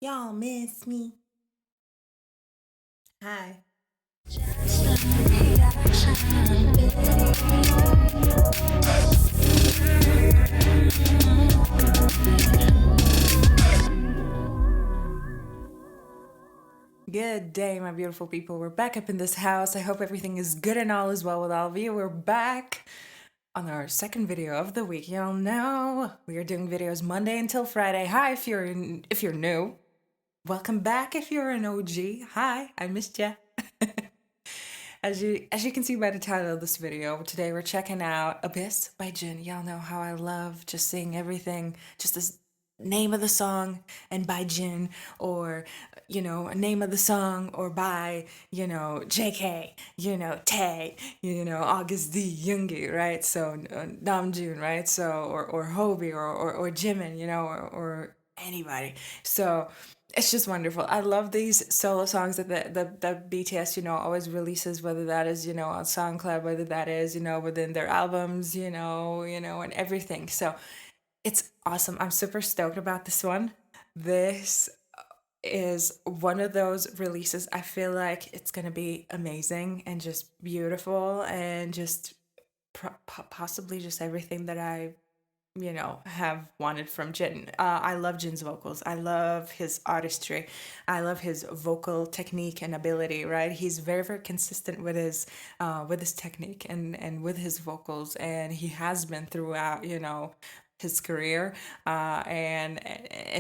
Y'all miss me. Hi. Good day, my beautiful people. We're back up in this house. I hope everything is good and all is well with all of you. We're back on our second video of the week. Y'all know we are doing videos Monday until Friday. Hi, if you're new. Welcome back if you're an OG. Hi, I missed ya. As you can see by the title of this video, today we're checking out Abyss by Jin. Y'all know how I love just seeing everything, just this name of the song and by Jin, or a name of the song or by JK, Tae, August D, Yoongi, right? So Namjoon, right? So or Hobi or Jimin, or anybody. So it's just wonderful. I love these solo songs that the BTS, always releases, whether that is, on SoundCloud, whether that is, within their albums, and everything. So it's awesome. I'm super stoked about this one. This is one of those releases. I feel like it's going to be amazing and just beautiful and just possibly just everything that I have wanted from Jin. I love Jin's vocals. I love his artistry. I love his vocal technique and ability, right? He's very, very consistent with his technique and with his vocals, and he has been throughout, his career, and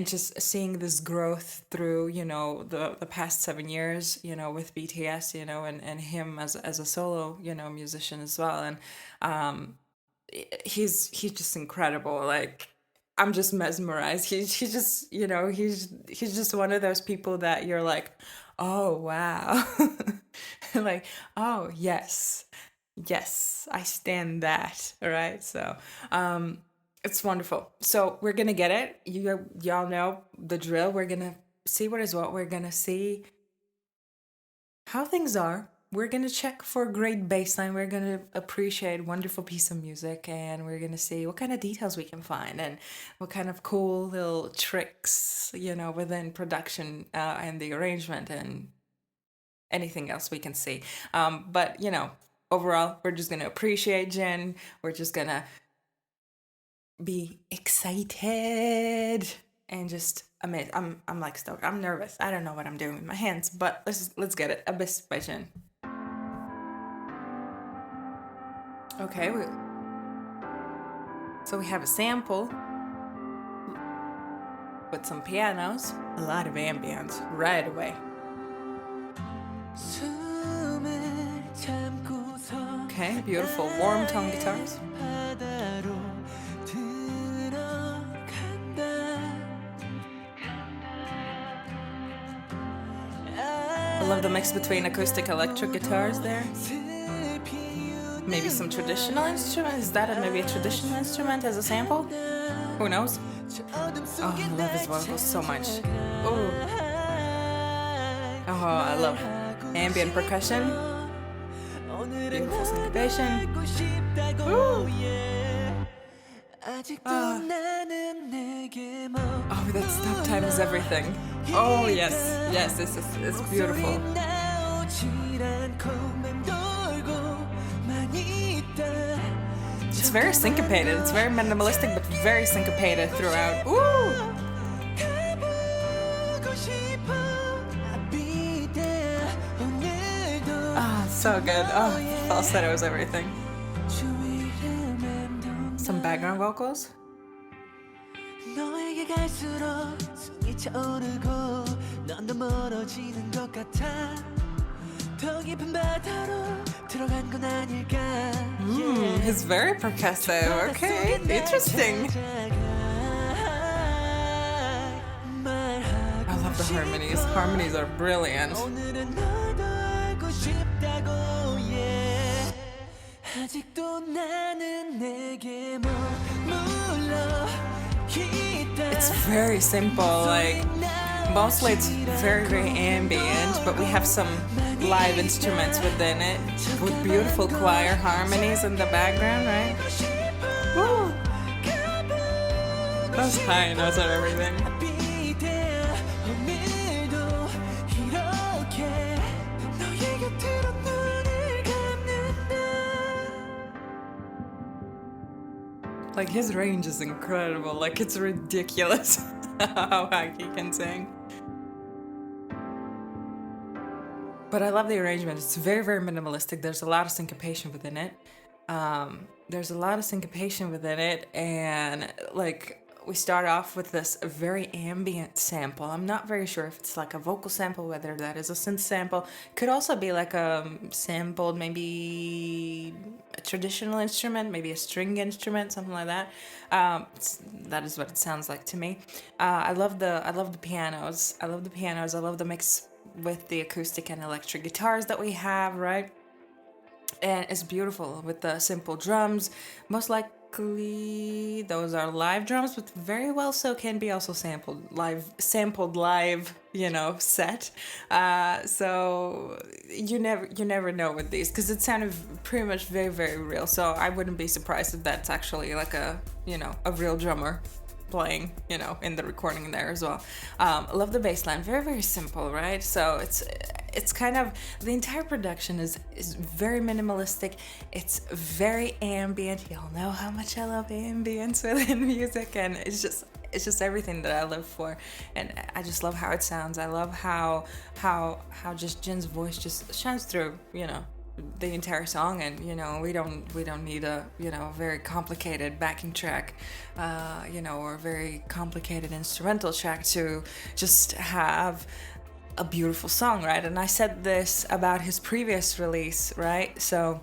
just seeing this growth through, the past 7 years, with BTS, and him as a solo, musician as well. And he's just incredible. Like, I'm just mesmerized. He's just he's just one of those people that you're like, oh wow. Like, oh yes, I stand that. All right, so it's wonderful. So we're gonna get it. Y'all know the drill. We're gonna see what is what. We're gonna see how things are. We're gonna check for a great baseline. We're gonna appreciate wonderful piece of music, and we're gonna see what kind of details we can find and what kind of cool little tricks, within production and the arrangement and anything else we can see. But overall, we're just gonna appreciate Jin. We're just gonna be excited and just amazed. I'm like stoked. I'm nervous. I don't know what I'm doing with my hands, but let's get it. Abyss by Jin. Okay, so we have a sample with some pianos, a lot of ambience right away. Okay, beautiful warm tone guitars. I love the mix between acoustic electric guitars there. Maybe some traditional instrument. Is that maybe a traditional instrument as a sample? Who knows? Oh, I love his vocals so much. Ooh. Oh, I love ambient percussion. Beautiful syncopation. Ooh. Oh, that stop time is everything. Oh yes, this is beautiful. It's very syncopated. It's very minimalistic, but very syncopated throughout. Ooh! Ah, so good. Oh, falsetto is everything. Some background vocals. He's very percussive. Okay, interesting. I love the harmonies. Harmonies are brilliant. It's very simple, like mostly it's very, very ambient, but we have some live instruments within it with beautiful choir harmonies in the background, right? Woo! Those high notes and everything. Like, his range is incredible. Like, it's ridiculous how high he can sing. But I love the arrangement. It's very, very minimalistic. There's a lot of syncopation within it. And like, we start off with this very ambient sample. I'm not very sure if it's like a vocal sample, whether that is a synth sample. Could also be like a sampled, maybe a traditional instrument, maybe a string instrument, something like that. That is what it sounds like to me. I love the pianos. I love the mix with the acoustic and electric guitars that we have, right? And it's beautiful with the simple drums. Most likely those are live drums, but very well so can be also sampled live, set. So you never know with these, because it sounded pretty much very, very real. So I wouldn't be surprised if that's actually like a real drummer playing, in the recording there as well. I love the bass line. Very, very simple, right? So it's kind of, the entire production is very minimalistic. It's very ambient. Y'all know how much I love ambience within music, and it's just everything that I live for. And I just love how it sounds. I love how just Jin's voice just shines through, the entire song. And we don't need a very complicated backing track, or a very complicated instrumental track to just have a beautiful song, right? And I said this about his previous release, right? So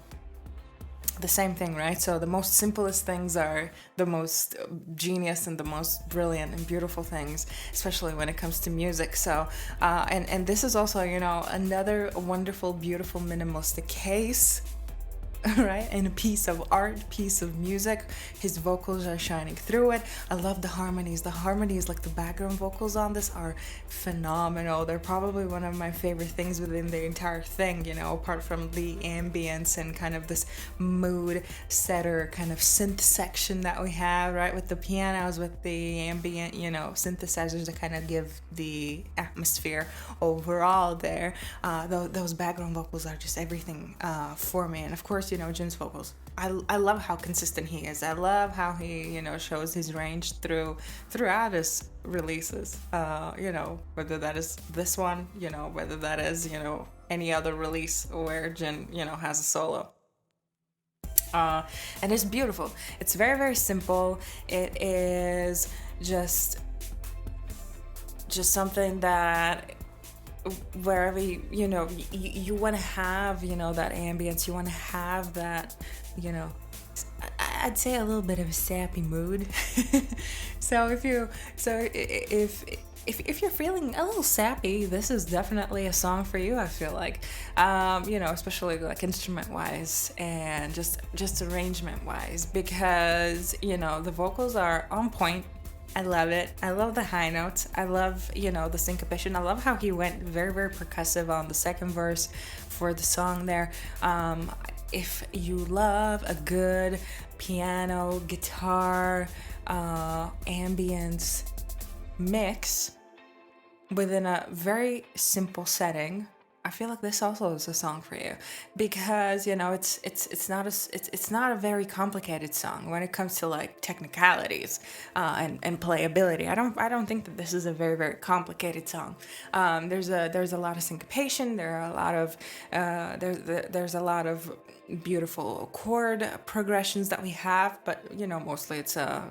the same thing, right? So the most simplest things are the most genius and the most brilliant and beautiful things, especially when it comes to music. So and this is also, another wonderful, beautiful, minimalistic case, right? And a piece of art, piece of music. His vocals are shining through it. I love the harmonies. The harmonies, like the background vocals on this, are phenomenal. They're probably one of my favorite things within the entire thing, apart from the ambience and kind of this mood setter kind of synth section that we have, right? With the pianos, with the ambient, synthesizers that kind of give the atmosphere overall there. Those background vocals are just everything for me. And of course, Jin's vocals. I love how consistent he is. I love how he, shows his range throughout his releases. Whether that is this one, whether that is, any other release where Jin, has a solo. And it's beautiful. It's very, very simple. It is just something that wherever you want to have, that ambience, you want to have that, I'd say a little bit of a sappy mood. So if you're feeling a little sappy, this is definitely a song for you, I feel like. Especially like instrument wise and just arrangement wise, because the vocals are on point. I love it. I love the high notes. I love, the syncopation. I love how he went very, very percussive on the second verse for the song there. If you love a good piano, guitar, ambience mix within a very simple setting, I feel like this also is a song for you, because it's not a very complicated song when it comes to like technicalities and playability. I don't think that this is a very, very complicated song. There's a lot of syncopation. There are a lot of there's a lot of beautiful chord progressions that we have, but mostly it's a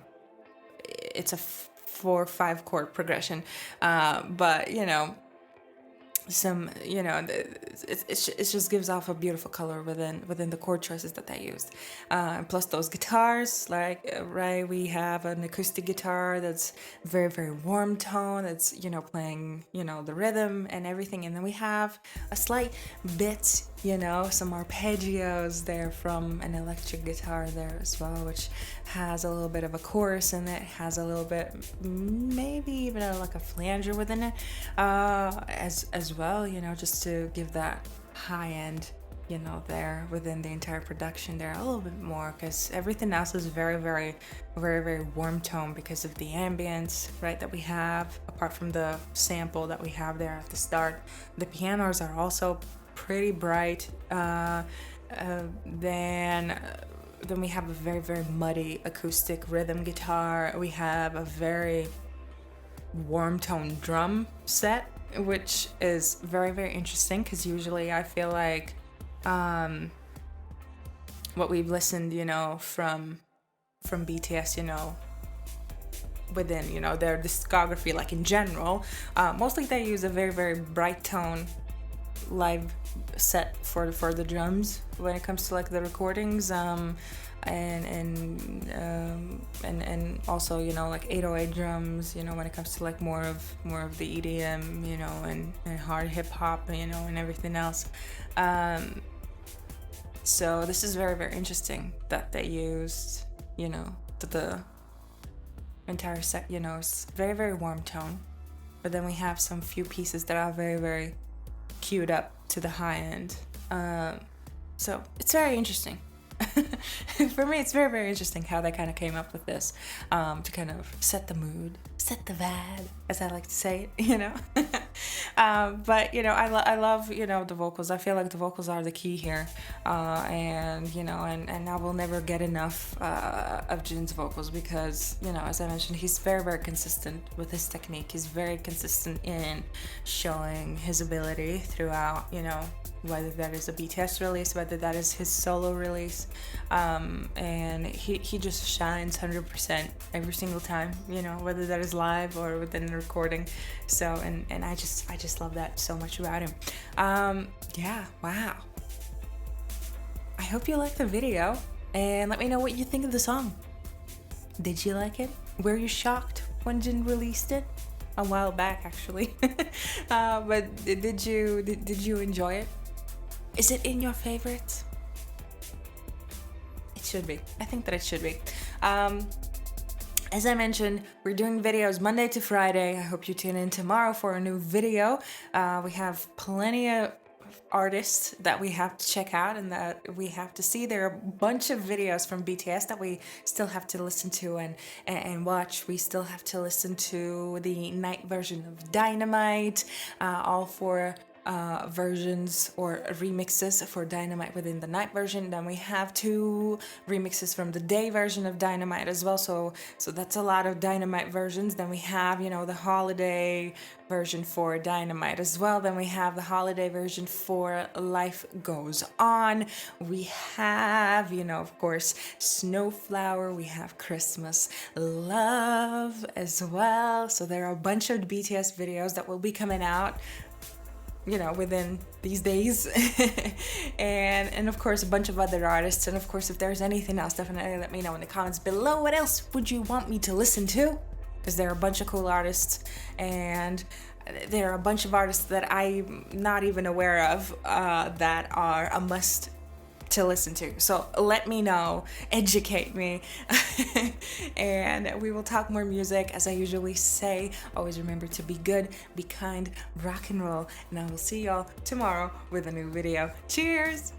4-5 chord progression, but some it just gives off a beautiful color within the chord choices that they used, plus those guitars, like right, we have an acoustic guitar that's very, very warm tone, that's playing the rhythm and everything, and then we have a slight bit, some arpeggios there from an electric guitar there as well, which has a little bit of a chorus in it, has a little bit, maybe even like a flanger within it, as well, just to give that high end, there within the entire production there a little bit more, because everything else is very, very, very, very warm tone because of the ambience, right, that we have, apart from the sample that we have there at the start. The pianos are also pretty bright. Then then we have a very, very muddy acoustic rhythm guitar. We have a very warm tone drum set, which is very, very interesting, because usually I feel like what we've listened, you know, from BTS, you know, within, you know, their discography, like in general, mostly they use a very, very bright tone live set for the drums when it comes to like the recordings, and also, you know, like 808 drums, you know, when it comes to like more of the EDM, you know, and hard hip hop, you know, and everything else. So this is very, very interesting that they used, you know, the entire set, you know, it's very, very warm tone, but then we have some few pieces that are very, very queued up to the high end. So it's very interesting. For me, it's very, very interesting how they kind of came up with this, to kind of set the mood, set the vibe, as I like to say it, you know. But, you know, I love, you know, the vocals. I feel like the vocals are the key here, and, you know, and I will never get enough of Jin's vocals, because, you know, as I mentioned, he's very, very consistent with his technique. He's very consistent in showing his ability throughout, you know, whether that is a BTS release, whether that is his solo release, and he just shines 100% every single time, you know, whether that is live or within the recording. So and I just love that so much about him. Yeah, wow. I hope you liked the video, and let me know what you think of the song. Did you like it? Were you shocked when Jin released it? A while back, actually. But did you enjoy it? Is it in your favorites? It should be. I think that it should be. As I mentioned, we're doing videos Monday to Friday. I hope you tune in tomorrow for a new video. We have plenty of artists that we have to check out and that we have to see. There are a bunch of videos from BTS that we still have to listen to and watch. We still have to listen to the night version of Dynamite, all four versions or remixes for Dynamite within the night version. Then we have 2 remixes from the day version of Dynamite as well, so that's a lot of Dynamite versions. Then we have, you know, the holiday version for Dynamite as well. Then we have the holiday version for Life Goes On. We have, you know, of course, Snowflower. We have Christmas Love as well. So there are a bunch of BTS videos that will be coming out, you know, within these days. and of course a bunch of other artists. And of course, if there's anything else, definitely let me know in the comments below. What else would you want me to listen to? Because there are a bunch of cool artists, and there are a bunch of artists that I'm not even aware of, that are a must to listen to. So let me know, educate me, and we will talk more music. As I usually say, always remember to be good, be kind, rock and roll, and I will see y'all tomorrow with a new video. Cheers!